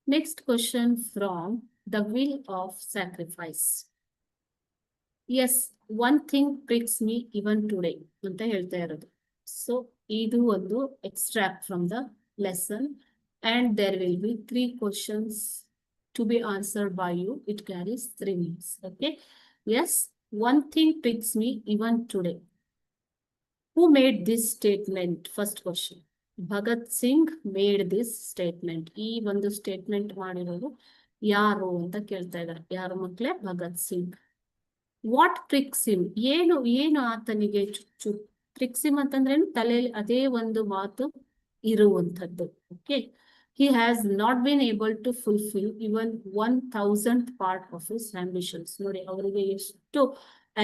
Next question from The Will of Sacrifice. Yes, one thing pricks me even today ಅಂತ ಹೇಳ್ತಾ ಇರೋದು. So ಇದು ಒಂದು extract from the lesson and there will be 3 questions to be answered by you. It carries 3 minutes. Okay. Yes, one thing pricks me even today. Who made this statement? First question. Bhagat Singh made this statement. ಈ ಒಂದು statement ಮಾಡಿರೋದು ಯಾರು ಅಂತ ಕೇಳ್ತಾ ಇದ್ದಾರೆ. ಯಾರು ಮಕ್ಕಳೇ? Bhagat Singh. What Prix him? ಏನು ಆತನಿಗೆ ಚುಚ್ಚು? ಪ್ರಿಕ್ಸ್ ಹಿಮ್ ಅಂತಂದ್ರೇನು? ತಲೆಯಲ್ಲಿ ಅದೇ ಒಂದು ಮಾತು ಇರುವಂಥದ್ದು. Okay. He has not been able to fulfill even 1000th part of his ambitions. ನೋಡಿ, ಅವರಿಗೆ ಎಷ್ಟು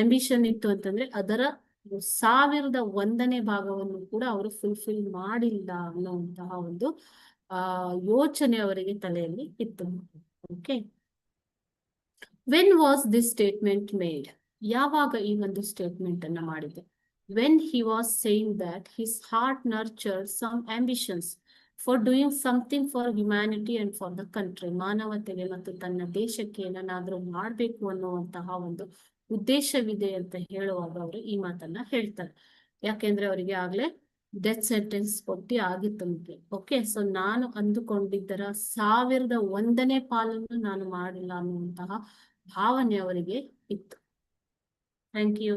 ಆಂಬಿಷನ್ ಇತ್ತು ಅಂತಂದ್ರೆ ಅದರ 1001ನೇ ಭಾಗವನ್ನು ಕೂಡ ಅವರು ಫುಲ್ಫಿಲ್ ಮಾಡಿಲ್ಲ ಅನ್ನುವಂತಹ ಒಂದು ಯೋಚನೆ ಅವರಿಗೆ ತಲೆಯಲ್ಲಿ ಇತ್ತು. Okay. When was this statement made? ಯಾವಾಗ ಈ ಒಂದು ಸ್ಟೇಟ್ಮೆಂಟ್ ಅನ್ನ ಮಾಡಿದೆ? When he was saying that his heart nurtured some ambitions for doing something for humanity and for the country. ಮಾನವತೆಗೆ ಮತ್ತು ತನ್ನ ದೇಶಕ್ಕೆ ಏನನ್ನಾದ್ರೂ ಮಾಡಬೇಕು ಅನ್ನುವಂತಹ ಒಂದು ಉದ್ದೇಶವಿದೆ ಅಂತ ಹೇಳುವಾಗ ಅವರು ಈ ಮಾತನ್ನ ಹೇಳ್ತಾರೆ. ಯಾಕೆಂದ್ರೆ ಅವರಿಗೆ ಆಗ್ಲೇ ಡೆತ್ ಸೆಂಟೆನ್ಸ್ ಕೊಟ್ಟಿ ಆಗಿತ್ತು ನಮಗೆ. ಓಕೆ. ಸೊ ನಾನು ಅಂದುಕೊಂಡಿದ್ದರ 1001ನೇ ಪಾಲನ್ನು ನಾನು ಮಾಡಿಲ್ಲ ಅನ್ನುವಂತಹ ಭಾವನೆ ಅವರಿಗೆ ಇತ್ತು. Thank you.